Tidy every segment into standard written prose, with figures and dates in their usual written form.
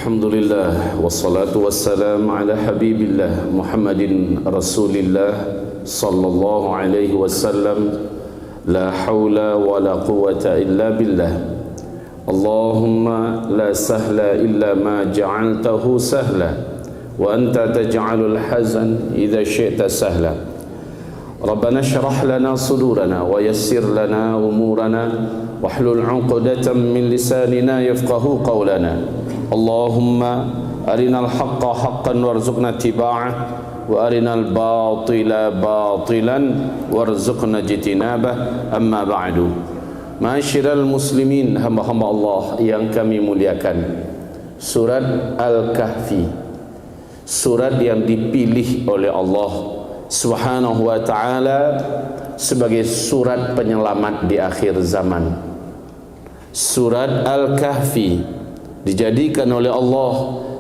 Alhamdulillah wassalatu wassalamu ala habibillah Muhammadin Rasulillah sallallahu alaihi wasallam. La hawla wa la quwwata illa billah. Allahumma la sahla illa ma ja'altahu sahla wa anta taj'alul hazan idza syi'ta sahla. Rabbana shrah lana sudurana wa yassir lana umurana wahlul 'uqdatam min lisanina yafqahu qawlana. Allahumma arinal haqqa haqqan warzuqna tiba'ah wa arinal batila batilan warzuqna jitinabah. Amma ba'du. Ma'asyiral muslimin, hamba-hamba Allah yang kami muliakan, surat Al-Kahfi, surat yang dipilih oleh Allah Subhanahu wa ta'ala sebagai surat penyelamat di akhir zaman. Surat Al-Kahfi dijadikan oleh Allah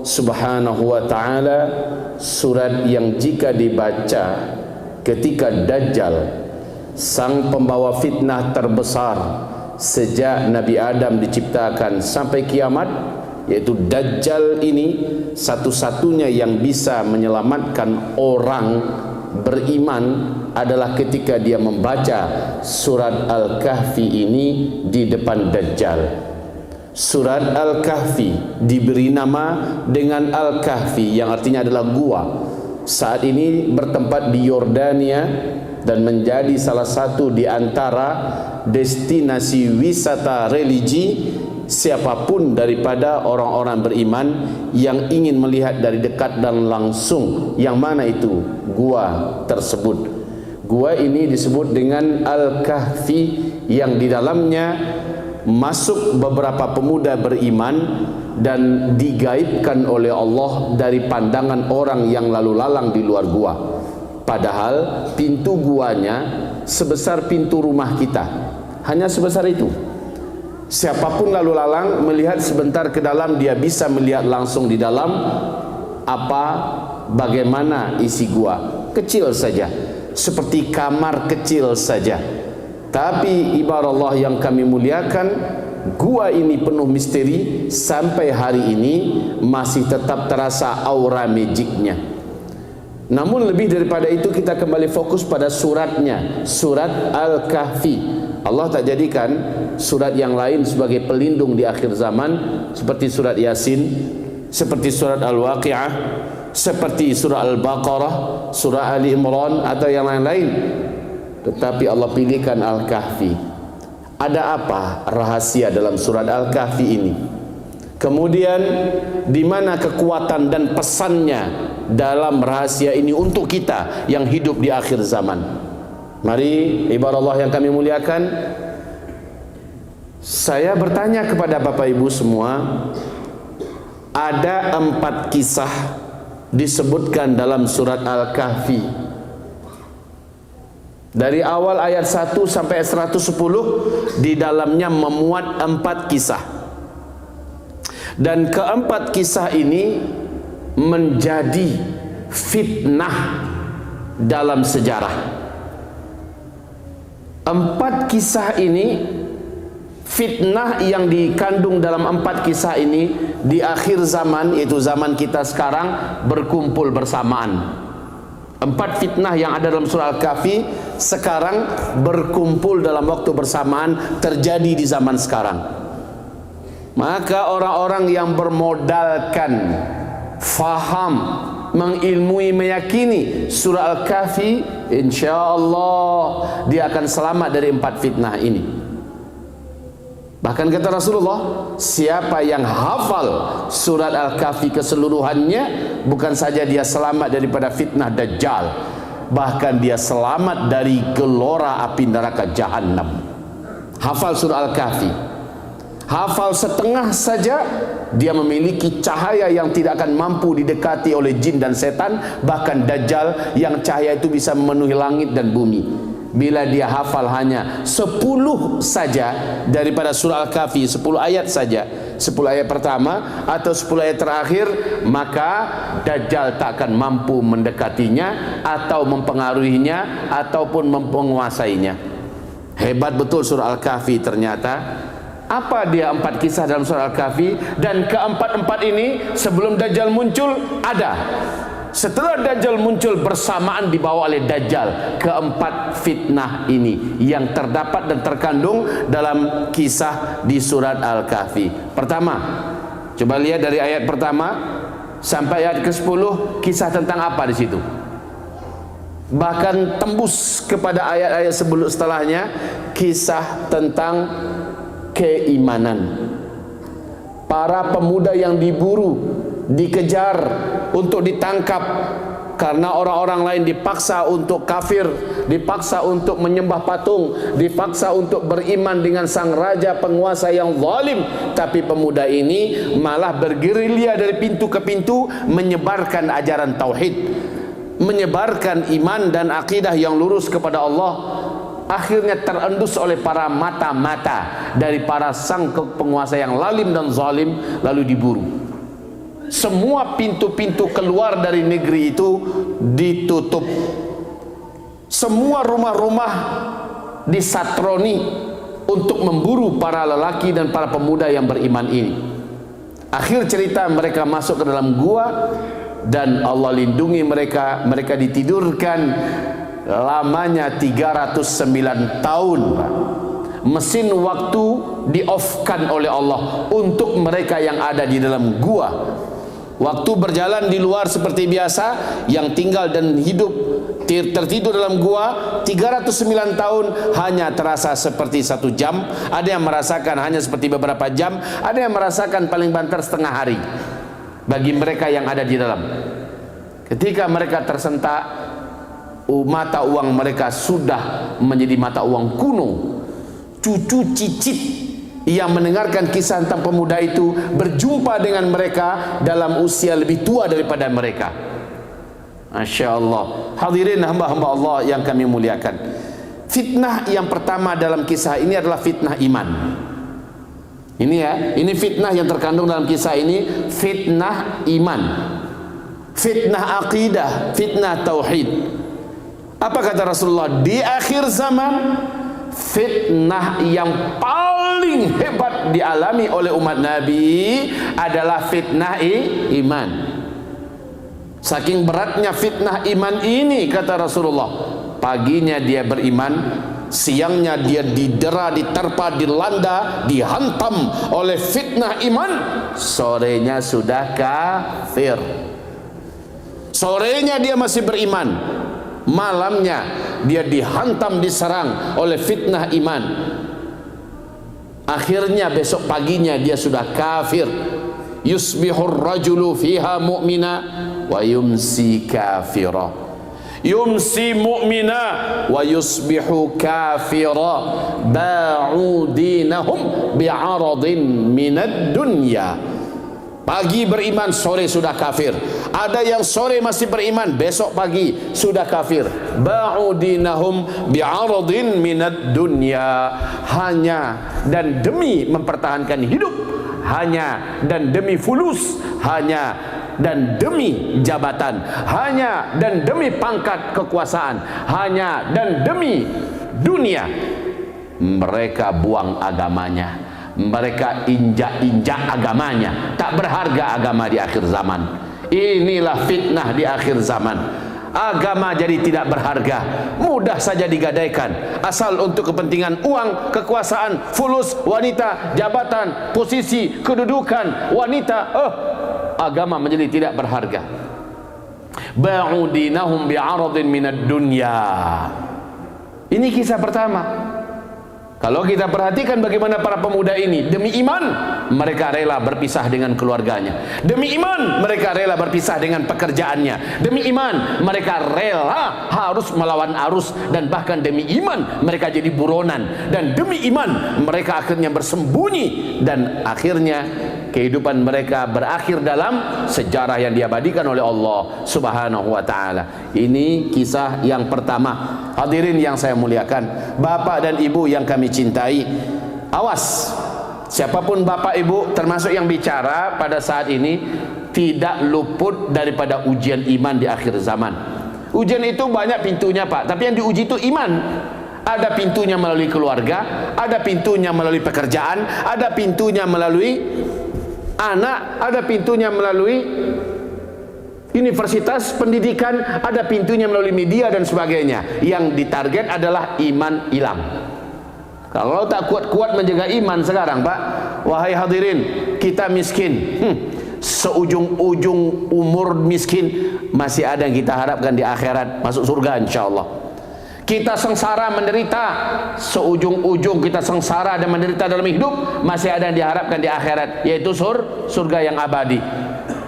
Subhanahu wa ta'ala surat yang jika dibaca ketika Dajjal, sang pembawa fitnah terbesar sejak Nabi Adam diciptakan sampai kiamat, yaitu Dajjal ini satu-satunya yang bisa menyelamatkan orang beriman adalah ketika dia membaca surat Al-Kahfi ini di depan Dajjal. Surat Al-Kahfi diberi nama dengan Al-Kahfi yang artinya adalah gua. Saat ini bertempat di Yordania dan menjadi salah satu di antara destinasi wisata religi siapapun daripada orang-orang beriman yang ingin melihat dari dekat dan langsung yang mana itu gua tersebut. Gua ini disebut dengan Al-Kahfi yang di dalamnya masuk beberapa pemuda beriman dan digaibkan oleh Allah dari pandangan orang yang lalu lalang di luar gua. Padahal pintu guanya sebesar pintu rumah kita, hanya sebesar itu. Siapapun lalu lalang melihat sebentar ke dalam, dia bisa melihat langsung di dalam bagaimana isi gua. Kecil saja, seperti kamar kecil saja. Tapi ibarat Allah yang kami muliakan, gua ini penuh misteri. Sampai hari ini masih tetap terasa aura magicnya. Namun lebih daripada itu, kita kembali fokus pada suratnya, surat Al-Kahfi. Allah tak jadikan surat yang lain sebagai pelindung di akhir zaman, seperti surat Yasin, seperti surat Al-Waqi'ah, seperti surah Al-Baqarah, surah Ali Imran atau yang lain-lain. Tetapi Allah pilihkan Al-Kahfi. Ada apa rahasia dalam surat Al-Kahfi ini? Kemudian di mana kekuatan dan pesannya dalam rahasia ini untuk kita yang hidup di akhir zaman? Mari ibarat Allah yang kami muliakan, saya bertanya kepada Bapak Ibu semua, ada 4 kisah disebutkan dalam surat Al-Kahfi. Dari awal ayat 1 sampai 110 di dalamnya memuat 4 kisah. Dan keempat kisah ini menjadi fitnah dalam sejarah. 4 kisah ini, fitnah yang dikandung dalam 4 kisah ini di akhir zaman, yaitu zaman kita sekarang, berkumpul bersamaan. 4 fitnah yang ada dalam surah Al-Kahfi sekarang berkumpul dalam waktu bersamaan, terjadi di zaman sekarang. Maka orang-orang yang bermodalkan faham, mengilmui, meyakini surah Al-Kahfi, insyaallah dia akan selamat dari 4 fitnah ini. Bahkan kata Rasulullah, siapa yang hafal surat Al-Kahfi keseluruhannya, bukan saja dia selamat daripada fitnah Dajjal, bahkan dia selamat dari gelora api neraka Jahannam. Hafal surah Al-Kahfi, hafal setengah saja, dia memiliki cahaya yang tidak akan mampu didekati oleh jin dan setan, bahkan Dajjal yang cahaya itu bisa memenuhi langit dan bumi. Bila dia hafal hanya 10 saja daripada surah Al-Kahfi, 10 ayat saja, 10 ayat pertama atau 10 ayat terakhir, maka Dajjal tak akan mampu mendekatinya atau mempengaruhinya ataupun menguasainya. Hebat betul surah Al-Kahfi ternyata. Apa dia 4 kisah dalam surah Al-Kahfi? Dan keempat-empat ini sebelum Dajjal muncul ada. Setelah Dajjal muncul bersamaan dibawa oleh Dajjal. Keempat fitnah ini yang terdapat dan terkandung dalam kisah di surat Al-Kahfi. Pertama, coba lihat dari ayat pertama sampai ayat ke-10, kisah tentang apa di situ? Bahkan tembus kepada ayat-ayat sebelum setelahnya, kisah tentang keimanan. Para pemuda yang diburu, dikejar untuk ditangkap karena orang-orang lain dipaksa untuk kafir, dipaksa untuk menyembah patung, dipaksa untuk beriman dengan sang raja penguasa yang zalim. Tapi pemuda ini malah bergerilya dari pintu ke pintu menyebarkan ajaran tauhid, menyebarkan iman dan akidah yang lurus kepada Allah. Akhirnya terendus oleh para mata-mata dari para sang penguasa yang lalim dan zalim, lalu diburu. Semua pintu-pintu keluar dari negeri itu ditutup. Semua rumah-rumah disatroni untuk memburu para lelaki dan para pemuda yang beriman ini. Akhir cerita, mereka masuk ke dalam gua dan Allah lindungi mereka. Mereka ditidurkan lamanya 309 tahun. Mesin waktu di-off-kan oleh Allah untuk mereka yang ada di dalam gua. Waktu berjalan di luar seperti biasa, yang tinggal dan hidup tertidur dalam gua 309 tahun hanya terasa seperti 1 jam. Ada yang merasakan hanya seperti beberapa jam, ada yang merasakan paling banter setengah hari bagi mereka yang ada di dalam. Ketika mereka tersentak, mata uang mereka sudah menjadi mata uang kuno. Cucu cicit yang mendengarkan kisah tentang pemuda itu berjumpa dengan mereka dalam usia lebih tua daripada mereka. Masya Allah. Hadirin hamba-hamba Allah yang kami muliakan, fitnah yang pertama dalam kisah ini adalah fitnah iman. Ini ya, ini fitnah yang terkandung dalam kisah ini, fitnah iman, fitnah akidah, fitnah tauhid. Apa kata Rasulullah? Di akhir zaman, fitnah yang paling hebat dialami oleh umat Nabi adalah fitnah iman. Saking beratnya fitnah iman ini, kata Rasulullah, paginya dia beriman, siangnya dia didera, diterpa, dilanda, dihantam oleh fitnah iman, sorenya sudah kafir. Sorenya dia masih beriman, malamnya dia dihantam, diserang oleh fitnah iman. Akhirnya besok paginya dia sudah kafir. Yusbihur rajulu fiha mu'mina wa yumsi kafira. Yumsi mu'mina wa yusbihu kafira. Ba'u dinahum bi'aradin minad dunya. Pagi beriman, sore sudah kafir. Ada yang sore masih beriman, besok pagi sudah kafir. Ba'u dinahum bi'aradin minad dunya. Hanya dan demi mempertahankan hidup, hanya dan demi fulus, hanya dan demi jabatan, hanya dan demi pangkat kekuasaan, hanya dan demi dunia, mereka buang agamanya. Mereka injak-injak agamanya. Tak berharga agama di akhir zaman. Inilah fitnah di akhir zaman. Agama jadi tidak berharga, mudah saja digadaikan, asal untuk kepentingan uang, kekuasaan, fulus, wanita, jabatan, posisi, kedudukan, wanita. Agama menjadi tidak berharga. Ba'u dinahum bi'aradin minad dunya. Ini kisah pertama. Kalau kita perhatikan bagaimana para pemuda ini, demi iman mereka rela berpisah dengan keluarganya, demi iman mereka rela berpisah dengan pekerjaannya, demi iman mereka rela harus melawan arus, dan bahkan demi iman mereka jadi buronan, dan demi iman mereka akhirnya bersembunyi, dan akhirnya kehidupan mereka berakhir dalam sejarah yang diabadikan oleh Allah Subhanahu wa ta'ala. Ini kisah yang pertama. Hadirin yang saya muliakan, bapak dan ibu yang kami cintai, awas, siapapun bapak ibu termasuk yang bicara pada saat ini, tidak luput daripada ujian iman di akhir zaman. Ujian itu banyak pintunya Pak, tapi yang diuji itu iman. Ada pintunya melalui keluarga, ada pintunya melalui pekerjaan, ada pintunya melalui anak, ada pintunya melalui universitas, pendidikan, ada pintunya melalui media dan sebagainya. Yang ditarget adalah iman hilang. Kalau tak kuat-kuat menjaga iman sekarang, Pak, wahai hadirin, kita miskin. Seujung-ujung umur miskin, masih ada yang kita harapkan di akhirat, masuk surga insyaallah. Kita sengsara menderita, seujung-ujung kita sengsara dan menderita dalam hidup, masih ada yang diharapkan di akhirat, yaitu surga yang abadi.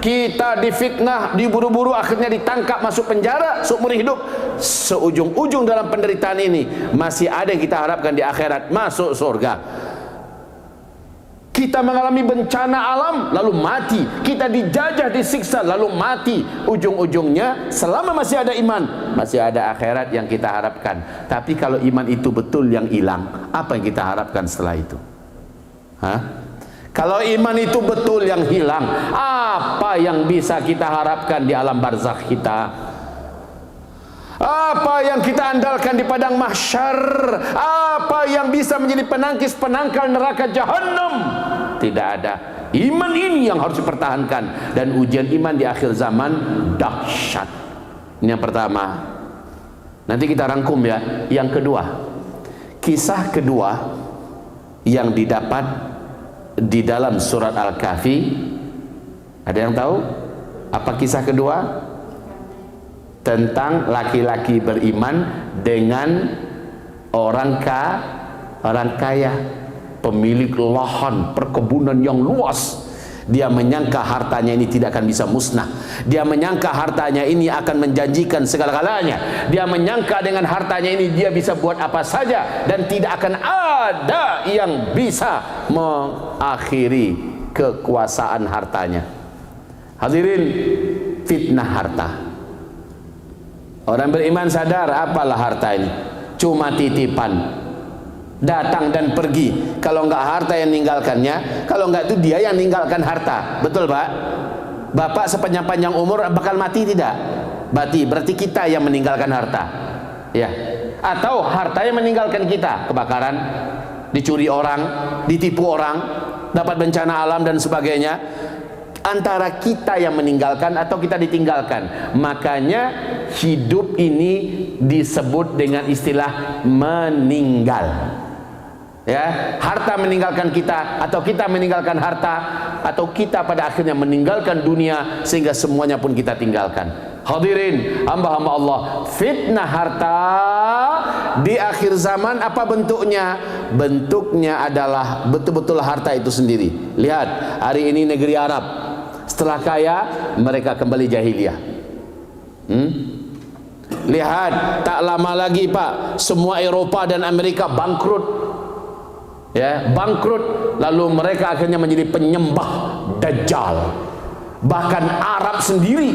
Kita difitnah, diburu-buru, akhirnya ditangkap, masuk penjara seumur hidup. Seujung-ujung dalam penderitaan ini, masih ada yang kita harapkan di akhirat, masuk surga. Kita mengalami bencana alam, lalu mati. Kita dijajah, disiksa, lalu mati. Ujung-ujungnya, selama masih ada iman, masih ada akhirat yang kita harapkan. Tapi kalau iman itu betul yang hilang, apa yang kita harapkan setelah itu? Kalau iman itu betul yang hilang, apa yang bisa kita harapkan di alam barzakh kita? Apa yang kita andalkan di padang mahsyar? Apa yang bisa menjadi penangkis penangkal neraka jahanam? Tidak ada. Iman ini yang harus dipertahankan, dan ujian iman di akhir zaman dahsyat. Ini yang pertama. Nanti kita rangkum ya. Yang kedua, kisah kedua yang didapat di dalam surat Al-Kahfi. Ada yang tahu apa kisah kedua? Tentang laki-laki beriman dengan orang kaya, pemilik lahan perkebunan yang luas. Dia menyangka hartanya ini tidak akan bisa musnah. Dia menyangka hartanya ini akan menjanjikan segala-galanya. Dia menyangka dengan hartanya ini dia bisa buat apa saja, dan tidak akan ada yang bisa mengakhiri kekuasaan hartanya. Hadirin, fitnah harta. Orang beriman sadar apalah harta ini, cuma titipan, datang dan pergi. Kalau enggak harta yang meninggalkannya, kalau enggak itu dia yang meninggalkan harta. Betul Pak? Bapak sepanjang-panjang umur bakal mati tidak? Berarti kita yang meninggalkan harta, ya? Atau harta yang meninggalkan kita? Kebakaran, dicuri orang, ditipu orang, dapat bencana alam dan sebagainya. Antara kita yang meninggalkan atau kita ditinggalkan. Makanya hidup ini disebut dengan istilah meninggal. Ya, harta meninggalkan kita, atau kita meninggalkan harta, atau kita pada akhirnya meninggalkan dunia sehingga semuanya pun kita tinggalkan. Hadirin, hamba-hamba Allah, fitnah harta di akhir zaman apa bentuknya? Bentuknya adalah betul-betul harta itu sendiri. Lihat, hari ini negeri Arab setelah kaya, mereka kembali jahiliyah. Lihat, tak lama lagi Pak, semua Eropa dan Amerika bangkrut. Ya, bangkrut, lalu mereka akhirnya menjadi penyembah Dajjal. Bahkan Arab sendiri,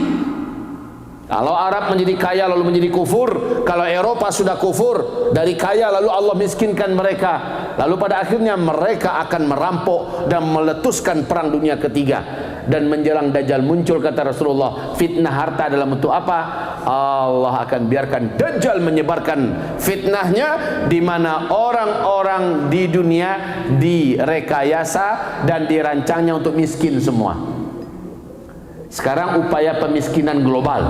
kalau Arab menjadi kaya lalu menjadi kufur, kalau Eropa sudah kufur, dari kaya lalu Allah miskinkan mereka, lalu pada akhirnya mereka akan merampok dan meletuskan perang dunia ketiga. Dan menjelang Dajjal muncul, kata Rasulullah, fitnah harta dalam bentuk apa? Allah akan biarkan Dajjal menyebarkan fitnahnya, di mana orang-orang di dunia direkayasa dan dirancangnya untuk miskin semua. Sekarang upaya pemiskinan global.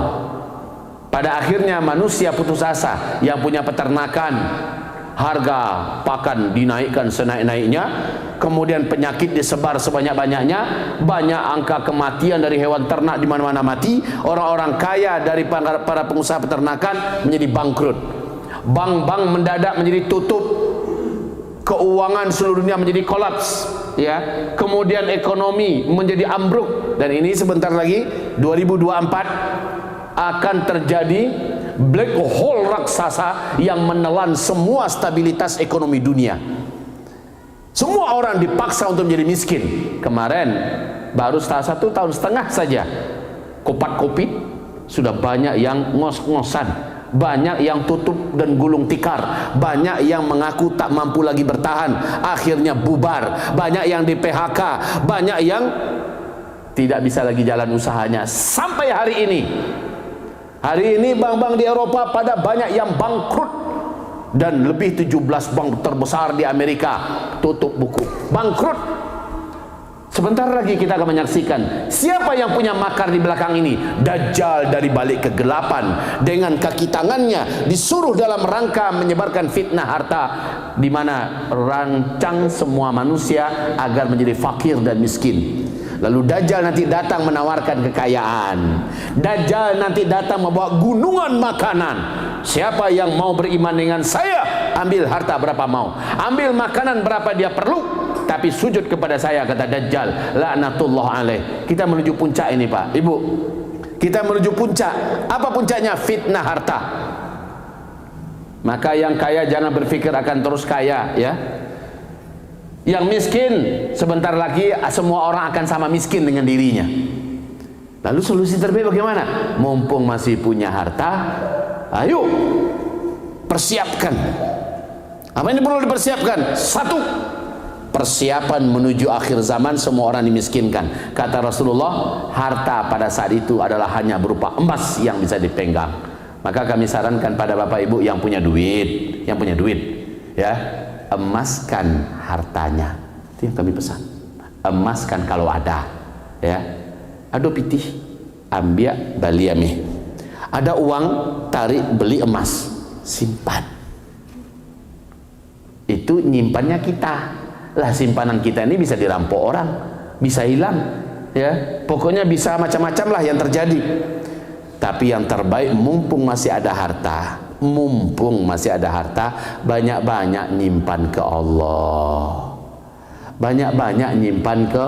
Pada akhirnya manusia putus asa. Yang punya peternakan, harga pakan dinaikkan senaik-naiknya, kemudian penyakit disebar sebanyak-banyaknya, banyak angka kematian dari hewan ternak di mana-mana mati. Orang-orang kaya dari para pengusaha peternakan menjadi bangkrut. Bank-bank mendadak menjadi tutup. Keuangan seluruh dunia menjadi kolaps, ya. Kemudian ekonomi menjadi ambruk, dan ini sebentar lagi 2024 akan terjadi black hole raksasa yang menelan semua stabilitas ekonomi dunia. Semua orang dipaksa untuk menjadi miskin. Kemarin baru setelah 1,5 tahun saja, Covid sudah banyak yang ngos-ngosan, banyak yang tutup dan gulung tikar, banyak yang mengaku tak mampu lagi bertahan, akhirnya bubar, banyak yang di PHK, banyak yang tidak bisa lagi jalan usahanya. Sampai hari ini bank-bank di Eropa pada banyak yang bangkrut. dan lebih 17 bank terbesar di Amerika tutup buku, bangkrut. Sebentar lagi kita akan menyaksikan siapa yang punya makar di belakang ini. Dajjal dari balik kegelapan dengan kaki tangannya disuruh dalam rangka menyebarkan fitnah harta, di mana rancang semua manusia agar menjadi fakir dan miskin. Lalu Dajjal nanti datang menawarkan kekayaan. Dajjal nanti datang membawa gunungan makanan. Siapa yang mau beriman dengan saya, ambil harta berapa mau, ambil makanan berapa dia perlu, tapi sujud kepada saya, kata Dajjal, laknatullah alaih. Kita menuju puncak ini Pak Ibu, kita menuju puncak. Apa puncaknya? Fitnah harta. Maka yang kaya jangan berpikir akan terus kaya, ya. Yang miskin sebentar lagi semua orang akan sama miskin dengan dirinya. Lalu solusi terbaik bagaimana? Mumpung masih punya harta, ayo persiapkan. Apa yang perlu dipersiapkan? Satu, persiapan menuju akhir zaman semua orang dimiskinkan. Kata Rasulullah, harta pada saat itu adalah hanya berupa emas yang bisa dipegang. Maka kami sarankan pada Bapak Ibu yang punya duit, ya, emaskan hartanya. Itu yang kami pesan. Emaskan kalau ada, ya. Ada pitih, ambil baliame. Ada uang, tarik beli emas, simpan. Itu nyimpannya kita. Lah simpanan kita ini bisa dirampok orang, bisa hilang, ya. Pokoknya bisa macam-macam lah yang terjadi. Tapi yang terbaik, mumpung masih ada harta, banyak-banyak nyimpan ke Allah. Banyak-banyak nyimpan ke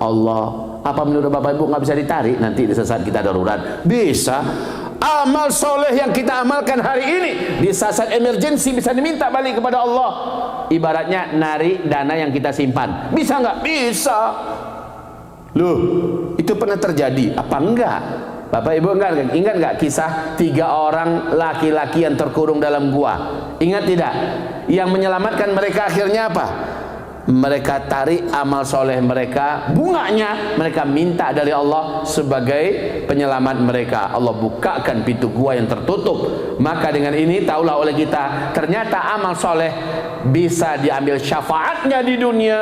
Allah. Apa menurut Bapak Ibu nggak bisa ditarik nanti di saat kita darurat? Bisa. Amal soleh yang kita amalkan hari ini di saat emergensi bisa diminta balik kepada Allah. Ibaratnya narik dana yang kita simpan. Bisa nggak? Bisa. Loh, itu pernah terjadi apa enggak? Bapak Ibu ingat nggak kisah 3 orang laki-laki yang terkurung dalam gua? Ingat tidak? Yang menyelamatkan mereka akhirnya apa? Mereka tarik amal soleh mereka, bunganya mereka minta dari Allah sebagai penyelamat mereka. Allah bukakan pintu gua yang tertutup. Maka dengan ini taulah oleh kita, ternyata amal soleh bisa diambil syafaatnya di dunia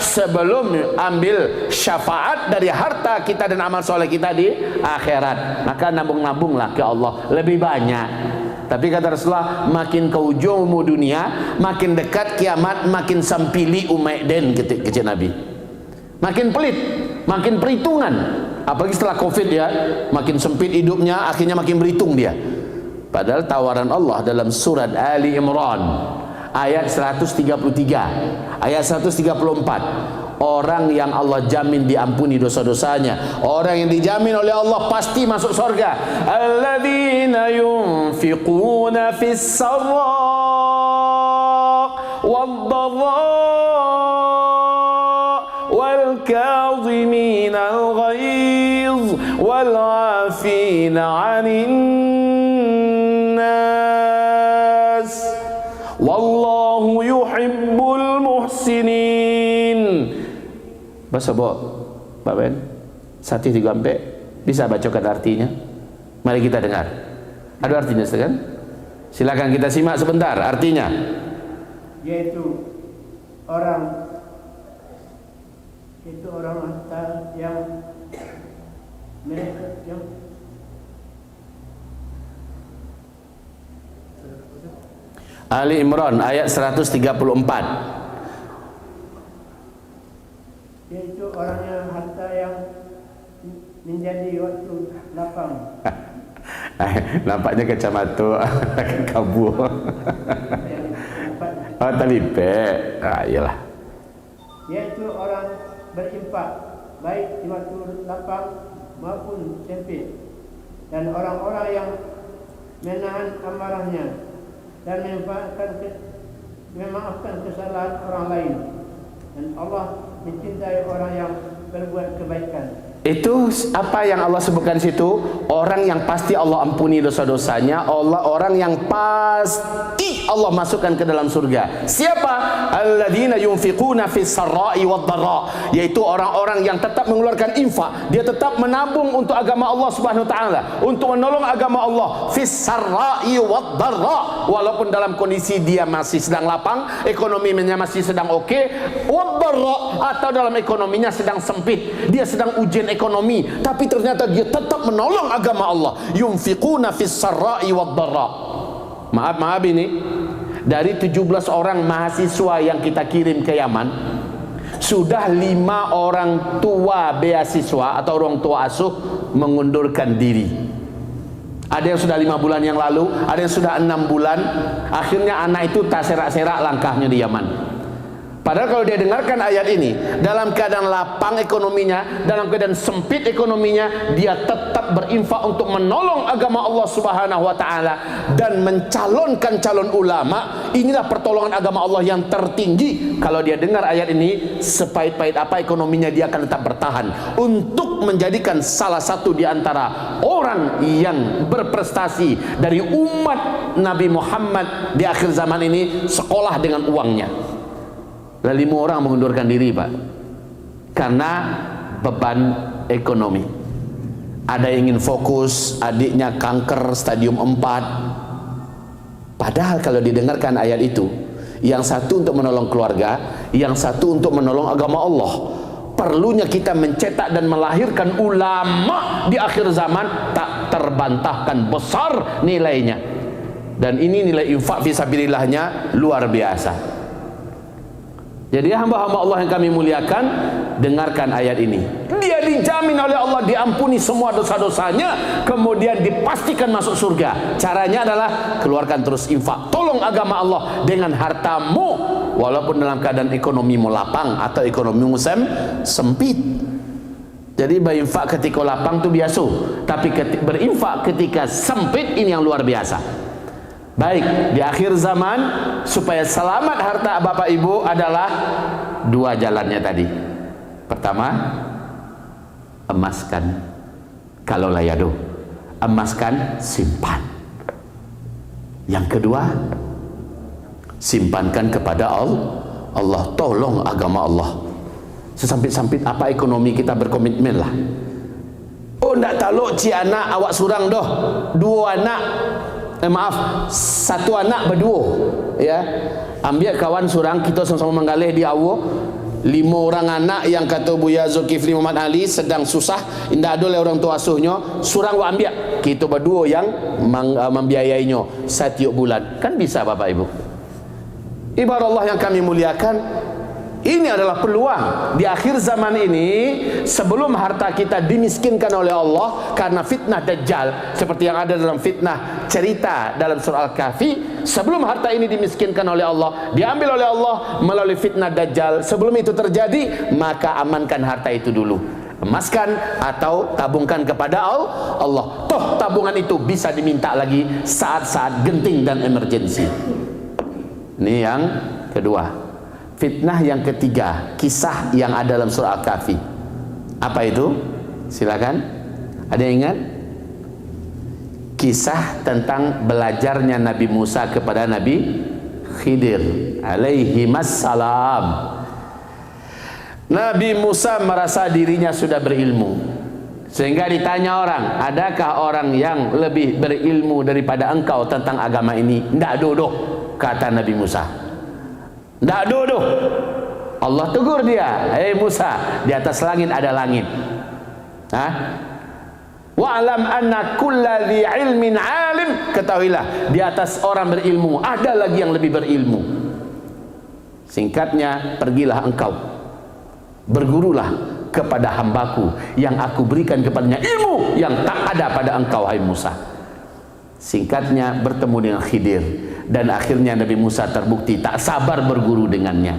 sebelum ambil syafaat dari harta kita dan amal soleh kita di akhirat. Maka nabung-nabunglah ke Allah lebih banyak. Tapi kata Rasulullah, makin ke ujung dunia, makin dekat kiamat, makin sampili umaiden, kecil Nabi. Makin pelit, makin perhitungan. Apalagi setelah Covid ya, makin sempit hidupnya, akhirnya makin berhitung dia. Padahal tawaran Allah dalam surat Ali Imran ayat 133, ayat 134. Orang yang Allah jamin diampuni dosa-dosanya, orang yang dijamin oleh Allah pasti masuk surga. Alladzina yunfiquna fis sarra wad-dharra wal kadhimina al-ghayz wal 'afina 'anil nas wallahu yuhibbul muhsinin. Bahasa Pak Ben, Satih 3 Ampe bisa bacakan artinya? Mari kita dengar. Ada artinya kan? Silakan kita simak sebentar artinya. Yaitu orang harta yang mereka yang Ali Imran ayat 134. Yaitu orangnya harta yang menjadi waktu lapang. Nampaknya kacamata kabur. Oh, talipek. Iyalah. Yaitu orang berinfak baik di waktu lapang maupun sempit, dan orang-orang yang menahan amarahnya dan memaafkan kesalahan orang lain, dan Allah mencintai orang yang berbuat kebaikan. Itu apa yang Allah sebutkan di situ? Orang yang pasti Allah ampuni dosa-dosanya, orang yang pasti Allah masukkan ke dalam surga. Siapa? Alladzina yunfiquna fis sarra'i wad dharra, yaitu orang-orang yang tetap mengeluarkan infak, dia tetap menabung untuk agama Allah Subhanahu wa taala, untuk menolong agama Allah fis sarra'i wad dharra, walaupun dalam kondisi dia masih sedang lapang, ekonominya masih sedang oke, wad dharra, atau dalam ekonominya sedang sempit, dia sedang ujian ekonomi, tapi ternyata dia tetap menolong agama Allah. Yunfiquna fis sarra'i wad dharra. Maaf ini, dari 17 orang mahasiswa yang kita kirim ke Yaman, sudah 5 orang tua beasiswa atau orang tua asuh mengundurkan diri. Ada yang sudah 5 bulan yang lalu, ada yang sudah 6 bulan. Akhirnya anak itu tak serak-serak langkahnya di Yaman. Padahal kalau dia dengarkan ayat ini, dalam keadaan lapang ekonominya, dalam keadaan sempit ekonominya, dia tetap berinfak untuk menolong agama Allah Subhanahu wa taala dan mencalonkan calon ulama. Inilah pertolongan agama Allah yang tertinggi. Kalau dia dengar ayat ini, sepahit-pahit apa ekonominya, dia akan tetap bertahan untuk menjadikan salah satu di antara orang yang berprestasi dari umat Nabi Muhammad di akhir zaman ini, sekolah dengan uangnya. Lalu 5 orang mengundurkan diri, Pak, karena beban ekonomi. Ada yang ingin fokus, adiknya kanker stadium 4. Padahal kalau didengarkan ayat itu, yang satu untuk menolong keluarga, yang satu untuk menolong agama Allah. Perlunya kita mencetak dan melahirkan ulama di akhir zaman, tak terbantahkan besar nilainya. Dan ini nilai infak fisabilillahnya luar biasa. Jadi hamba-hamba Allah yang kami muliakan, dengarkan ayat ini. Dia dijamin oleh Allah diampuni semua dosa-dosanya, kemudian dipastikan masuk surga. Caranya adalah keluarkan terus infak, tolong agama Allah dengan hartamu, walaupun dalam keadaan ekonomi melapang atau ekonomi sempit. Jadi berinfak ketika lapang itu biasa, tapi berinfak ketika sempit ini yang luar biasa. Baik, di akhir zaman supaya selamat harta Bapak Ibu adalah 2 jalannya tadi. Pertama, emaskan, kalau layado, emaskan, simpan. Yang kedua, simpankan kepada Allah, tolong agama Allah. Sesampit-sampit apa ekonomi kita berkomitmen lah. Oh, ndak taluk ci anak awak surang doh, 2 anak. Maaf, 1 anak berdua, ya. Ambil kawan surang, kita sama-sama menggalih di awo. 5 orang anak yang kata Buya Zulkifli Muhammad Ali sedang susah, indah ada oleh orang tua asuhnya, surang wa ambil, kita berdua yang membiayainya setiap bulan. Kan bisa Bapak Ibu. Ibarat Allah yang kami muliakan, ini adalah peluang di akhir zaman ini, sebelum harta kita dimiskinkan oleh Allah karena fitnah Dajjal, seperti yang ada dalam fitnah cerita dalam surah Al-Kahfi. Sebelum harta ini dimiskinkan oleh Allah, diambil oleh Allah melalui fitnah Dajjal, sebelum itu terjadi, maka amankan harta itu dulu, emaskan atau tabungkan kepada Allah. Toh tabungan itu bisa diminta lagi saat-saat genting dan emergensi. Ini yang kedua. Fitnah yang ketiga, kisah yang ada dalam surah Al-Kahfi. Apa itu? Silakan. Ada yang ingat? Kisah tentang belajarnya Nabi Musa kepada Nabi Khidir alaihimassalam. Nabi Musa merasa dirinya sudah berilmu, sehingga ditanya orang, adakah orang yang lebih berilmu daripada engkau tentang agama ini? Ndak dodoh, kata Nabi Musa. Ndak dodoh. Allah tegur dia, hei Musa, di atas langit ada langit. Wa'lam anna kulla dhi ilmin alim. Ketahuilah, di atas orang berilmu ada lagi yang lebih berilmu. Singkatnya, pergilah engkau, bergurulah kepada hambaku yang aku berikan kepadanya ilmu yang tak ada pada engkau, hai Musa. Singkatnya, bertemu dengan Khidir, dan akhirnya Nabi Musa terbukti tak sabar berguru dengannya.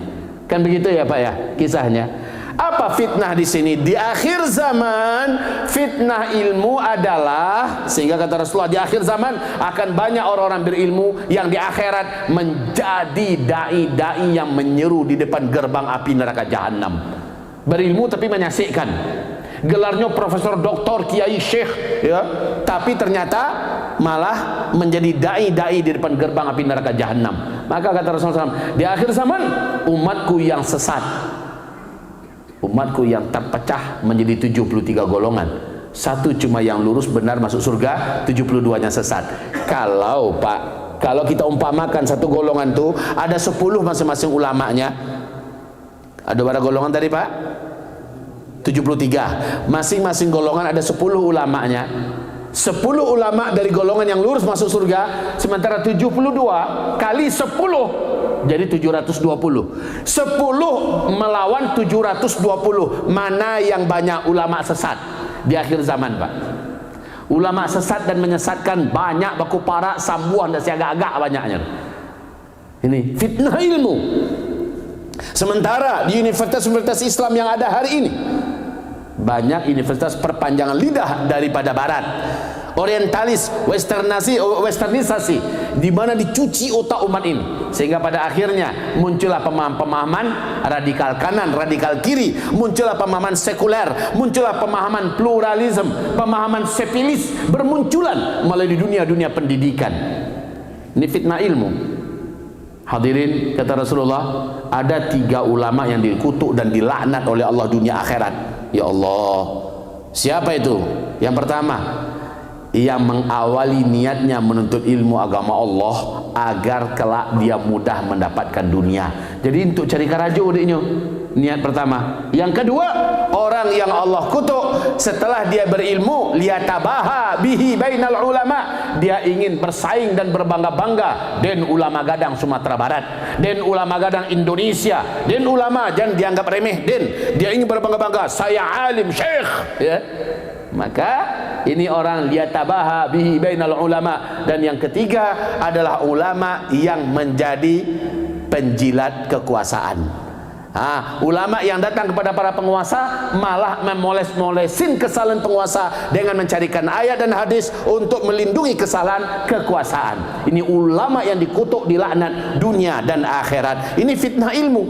Kan begitu ya Pak ya kisahnya. Apa fitnah di sini? Di akhir zaman fitnah ilmu adalah, sehingga kata Rasulullah, di akhir zaman akan banyak orang-orang berilmu yang di akhirat menjadi dai-dai yang menyeru di depan gerbang api neraka jahanam. Berilmu tapi menyaksikan. gelarnya profesor, doktor, kiai, syekh, ya, tapi ternyata malah menjadi dai-dai di depan gerbang api neraka jahanam. Maka kata Rasulullah SAW, di akhir zaman umatku yang sesat, umatku yang terpecah menjadi 73 golongan. Satu cuma yang lurus benar masuk surga, 72-nya sesat. Kalau kita umpamakan satu golongan itu ada 10 masing-masing ulamanya. Ada berapa golongan tadi Pak? 73. Masing-masing golongan ada 10 ulamanya. 10 ulama dari golongan yang lurus masuk surga, sementara 72 kali 10 jadi 720. 10 melawan 720. Mana yang banyak ulama sesat di akhir zaman Pak? Ulama sesat dan menyesatkan banyak, baku parak, sambuan dan siagak-agak banyaknya. Ini fitnah ilmu. Sementara di universitas-universitas Islam yang ada hari ini, banyak universitas perpanjangan lidah daripada barat, orientalis, westernisasi, di mana dicuci otak umat ini, sehingga pada akhirnya muncullah pemahaman radikal kanan, radikal kiri, muncullah pemahaman sekuler, muncullah pemahaman pluralisme, pemahaman sepilis bermunculan melalui dunia pendidikan. Ini fitnah ilmu. Hadirin, kata Rasulullah, ada 3 ulama yang dikutuk dan dilaknat oleh Allah dunia akhirat. Ya Allah, siapa itu? Yang pertama, yang mengawali niatnya menuntut ilmu agama Allah agar kelak dia mudah mendapatkan dunia. Jadi untuk cari karajo adiknya, niat pertama. Yang kedua, orang yang Allah kutuk setelah dia berilmu, liyatabaha bihi bainal ulama, dia ingin bersaing dan berbangga-bangga den ulama gadang Sumatera Barat, den ulama gadang Indonesia, den ulama jangan dianggap remeh, den dia ingin berbangga-bangga, saya alim syekh, ya. Maka ini orang liyatabaha bihi bainal ulama. Dan yang ketiga adalah ulama yang menjadi penjilat kekuasaan. Ulama yang datang kepada para penguasa malah memoles-molesin kesalahan penguasa dengan mencarikan ayat dan hadis untuk melindungi kesalahan kekuasaan. Ini ulama yang dikutuk, dilaknat dunia dan akhirat. Ini fitnah ilmu.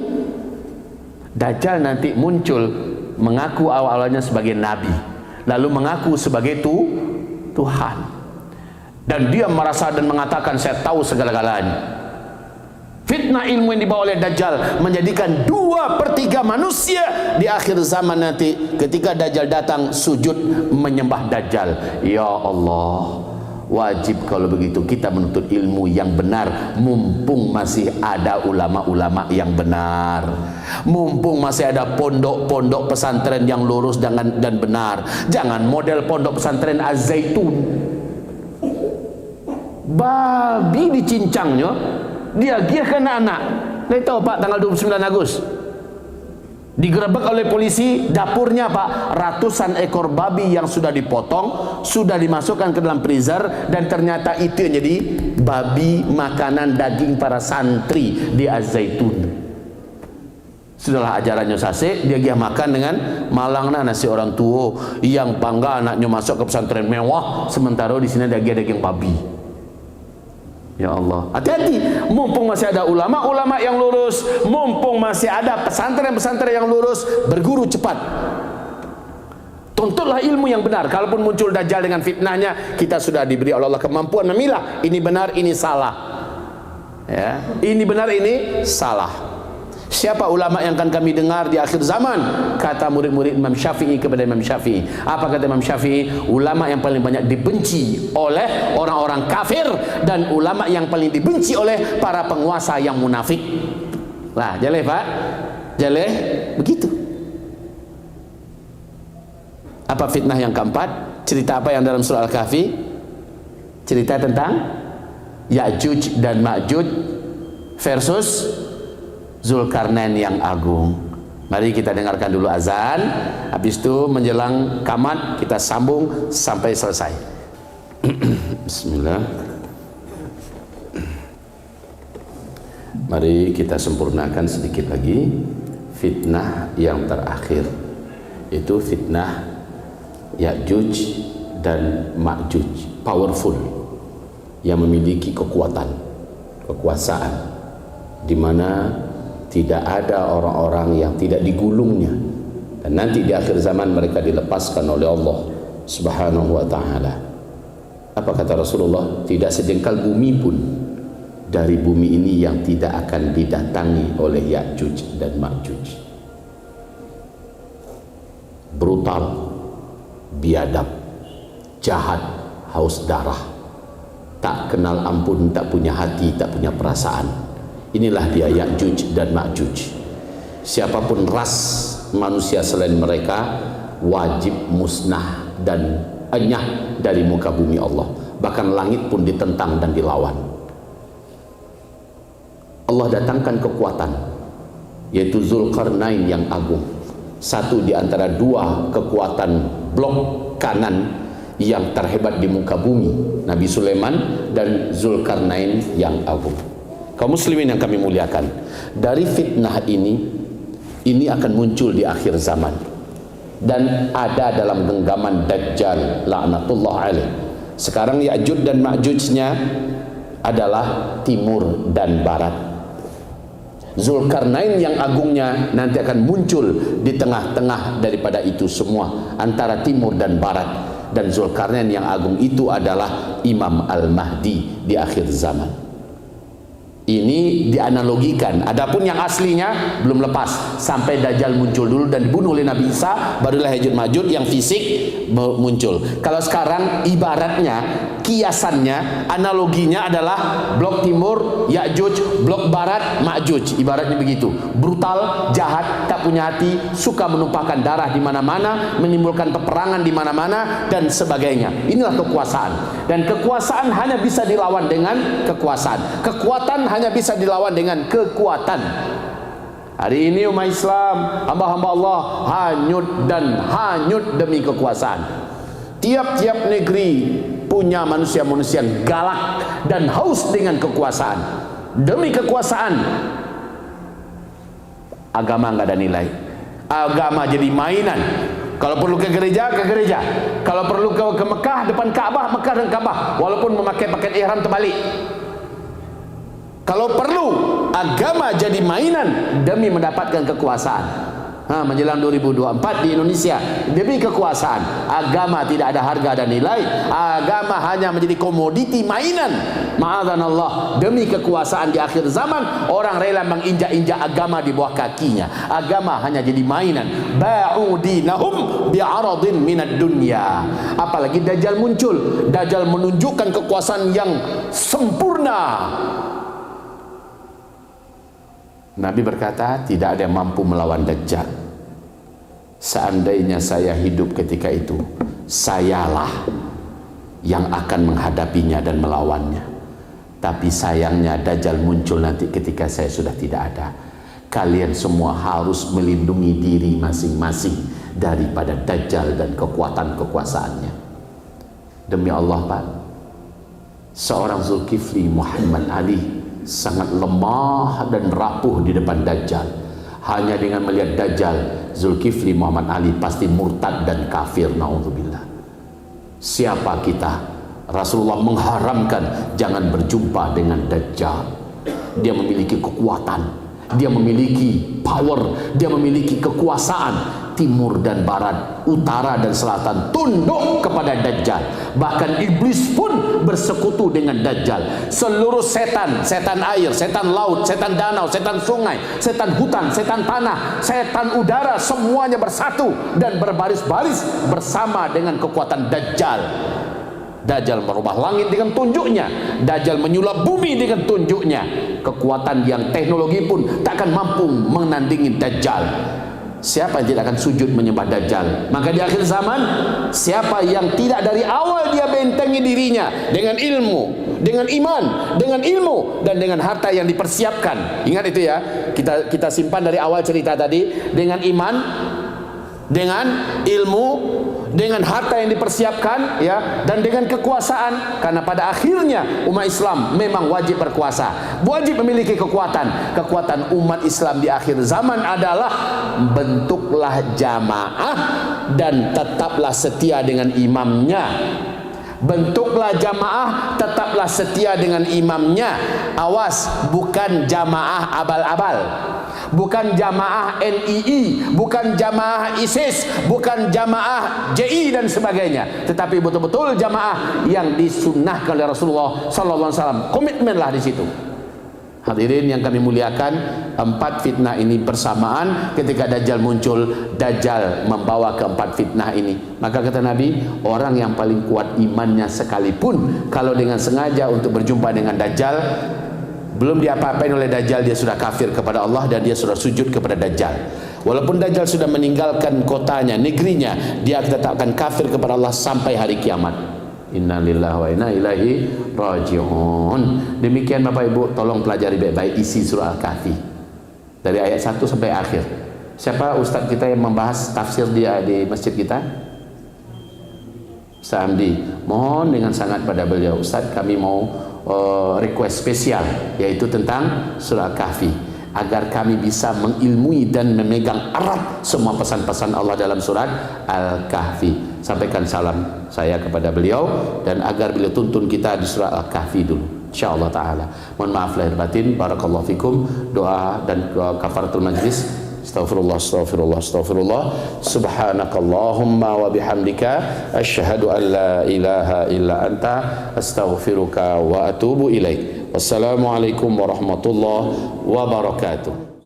Dajjal nanti muncul mengaku awal-awalnya sebagai nabi, lalu mengaku sebagai Tuhan, dan dia merasa dan mengatakan saya tahu segala-galanya. Fitnah ilmu yang dibawa oleh Dajjal menjadikan 2/3 manusia di akhir zaman nanti ketika Dajjal datang sujud menyembah Dajjal. Ya Allah, wajib kalau begitu kita menuntut ilmu yang benar, mumpung masih ada ulama-ulama yang benar, mumpung masih ada pondok-pondok pesantren yang lurus dan benar. Jangan model pondok pesantren Az-Zaitun, babi dicincangnya, dia giahkan anak. Saya tahu Pak, tanggal 29 Agustus digerebek oleh polisi dapurnya Pak, ratusan ekor babi yang sudah dipotong, sudah dimasukkan ke dalam freezer, dan ternyata itu yang jadi babi makanan daging para santri di Az-Zaitun. Sudahlah ajarannya sase, dia giah makan dengan malangna nasi orang tua yang bangga anaknya masuk ke pesantren mewah, sementara di sini daging babi. Ya Allah, hati-hati, mumpung masih ada ulama-ulama yang lurus, mumpung masih ada pesantren-pesantren yang lurus, berguru cepat. Tuntutlah ilmu yang benar. Kalaupun muncul Dajjal dengan fitnahnya, kita sudah diberi oleh Allah kemampuan memilah ini benar, ini salah. Ya, ini benar, ini salah. Siapa ulama yang akan kami dengar di akhir zaman? Kata murid-murid Imam Syafi'i kepada Imam Syafi'i. Apa kata Imam Syafi'i? Ulama yang paling banyak dibenci oleh orang-orang kafir, dan ulama yang paling dibenci oleh para penguasa yang munafik. Lah, jaleh Pak, jaleh begitu. Apa fitnah yang keempat? Cerita apa yang dalam surah Al-Kahfi? Cerita tentang Ya'juj dan Ma'juj versus Zulkarnain yang agung. Mari kita dengarkan dulu azan, habis itu menjelang qamat kita sambung sampai selesai. Bismillah. Mari kita sempurnakan sedikit lagi fitnah yang terakhir, itu fitnah Ya'juj dan Ma'juj, powerful, yang memiliki kekuasaan, di mana tidak ada orang-orang yang tidak digulungnya Dan nanti di akhir zaman mereka dilepaskan oleh Allah Subhanahu wa ta'ala. Apa kata Rasulullah? Tidak sejengkal bumi pun dari bumi ini yang tidak akan didatangi oleh Ya'juj dan Ma'juj. Brutal, biadab, jahat, haus darah, tak kenal ampun, tak punya hati, tak punya perasaan. Inilah dia Ya'juj dan Ma'juj. Siapapun ras manusia selain mereka wajib musnah dan enyah dari muka bumi Allah. Bahkan langit pun ditentang dan dilawan. Allah datangkan kekuatan, yaitu Zulkarnain yang agung, satu di antara dua kekuatan blok kanan yang terhebat di muka bumi, Nabi Sulaiman dan Zulkarnain yang agung. Kaum muslimin yang kami muliakan, dari fitnah ini akan muncul di akhir zaman dan ada dalam genggaman Dajjal laknatullah alaih. Sekarang Ya'juj dan Ma'jujnya adalah timur dan barat. Zulkarnain yang agungnya nanti akan muncul di tengah-tengah daripada itu semua, antara timur dan barat. Dan Zulkarnain yang agung itu adalah Imam Al-Mahdi di akhir zaman. Ini dianalogikan. Adapun yang aslinya belum lepas sampai Dajjal muncul dulu dan dibunuh oleh Nabi Isa, barulah Ya'juj Ma'juj yang fisik muncul. Kalau sekarang ibaratnya, kiasannya, analoginya adalah blok timur Ya'juj, blok barat Ma'juj. Ibaratnya begitu. Brutal, jahat, tak punya hati, suka menumpahkan darah di mana-mana, menimbulkan peperangan di mana-mana dan sebagainya. Inilah kekuasaan. Dan kekuasaan hanya bisa dilawan dengan kekuasaan. Kekuatan hanya bisa dilawan dengan kekuatan. Hari ini umat Islam, hamba-hamba Allah hanyut dan hanyut demi kekuasaan. Tiap-tiap negeri punya manusia-manusia yang galak dan haus dengan kekuasaan. Demi kekuasaan, agama nggak ada nilai. Agama jadi mainan. Kalau perlu ke gereja, ke gereja. Kalau perlu ke Mekah, depan Ka'bah, Mekah dan Ka'bah, walaupun memakai pakaian ihram terbalik. Kalau perlu agama jadi mainan demi mendapatkan kekuasaan. Menjelang 2024 di Indonesia demi kekuasaan, agama tidak ada harga dan nilai. Agama hanya menjadi komoditi mainan. Ma'adzanallah, demi kekuasaan di akhir zaman orang rela menginjak-injak agama di bawah kakinya. Agama hanya jadi mainan. Ba'u dinahum bi'aradin minad dunya. Apalagi Dajjal muncul. Dajjal menunjukkan kekuasaan yang sempurna. Nabi berkata, tidak ada yang mampu melawan Dajjal. Seandainya saya hidup ketika itu, sayalah yang akan menghadapinya dan melawannya. Tapi sayangnya Dajjal muncul nanti ketika saya sudah tidak ada. Kalian semua harus melindungi diri masing-masing daripada Dajjal dan kekuatan kekuasaannya. Demi Allah, Pak, seorang Zulkifli Muhammad Ali sangat lemah dan rapuh di depan Dajjal. Hanya dengan melihat Dajjal, Zulkifli Muhammad Ali pasti murtad dan kafir. Na'udzubillah. Siapa kita? Rasulullah mengharamkan jangan berjumpa dengan Dajjal. Dia memiliki kekuatan, dia memiliki power, dia memiliki kekuasaan. Timur dan barat, utara dan selatan tunduk kepada Dajjal. Bahkan iblis pun bersekutu dengan Dajjal. Seluruh setan, setan air, setan laut, setan danau, setan sungai, setan hutan, setan tanah, setan udara, semuanya bersatu dan berbaris-baris bersama dengan kekuatan Dajjal. Dajjal merubah langit dengan tunjuknya. Dajjal menyulap bumi dengan tunjuknya. Kekuatan yang teknologi pun takkan mampu menandingi Dajjal. Siapa yang tidak akan sujud menyembah Dajjal? Maka di akhir zaman, siapa yang tidak dari awal dia bentengi dirinya dengan ilmu, dengan iman, dengan ilmu, dan dengan harta yang dipersiapkan. Ingat itu ya, kita simpan dari awal cerita tadi. Dengan iman, dengan ilmu, dengan harta yang dipersiapkan, ya, dan dengan kekuasaan. Karena pada akhirnya umat Islam memang wajib berkuasa, wajib memiliki kekuatan. Kekuatan umat Islam di akhir zaman adalah bentuklah jamaah dan tetaplah setia dengan imamnya. Bentuklah jamaah, tetaplah setia dengan imamnya. Awas, bukan jamaah abal-abal, bukan jamaah NII, bukan jamaah ISIS, bukan jamaah JI dan sebagainya, tetapi betul-betul jamaah yang disunnahkan oleh Rasulullah sallallahu alaihi wasallam. Komitmenlah di situ. Hadirin yang kami muliakan, 4 fitnah ini bersamaan. Ketika Dajjal muncul, Dajjal membawa ke-4 fitnah ini. Maka kata Nabi, orang yang paling kuat imannya sekalipun, kalau dengan sengaja untuk berjumpa dengan Dajjal, belum diapa-apain oleh Dajjal, dia sudah kafir kepada Allah dan dia sudah sujud kepada Dajjal. Walaupun Dajjal sudah meninggalkan kotanya, negerinya, dia tetap akan kafir kepada Allah sampai hari kiamat. Inna lillahi wa inna ilaihi raji'un. Demikian Bapak Ibu, tolong pelajari baik-baik isi surah Al-Kahfi dari ayat 1 sampai akhir. Siapa ustaz kita yang membahas tafsir dia di masjid kita? Ustaz Hamdi. Mohon dengan sangat pada beliau, Ustaz, kami mau request spesial, yaitu tentang surah Al-Kahfi, agar kami bisa mengilmui dan memegang erat semua pesan-pesan Allah dalam surat Al-Kahfi. Sampaikan salam saya kepada beliau, dan agar beliau tuntun kita di surat Al-Kahfi dulu, insyaallah taala. Mohon maaf lahir batin. Barakallahu fikum. Doa dan kafaratul majlis. Astaghfirullah, astaghfirullah, astaghfirullah. Subhanakallahumma wa bihamdika asyhadu an la ilaha illa anta astaghfiruka wa atubu ilaik. Wassalamualaikum warahmatullahi wabarakatuh.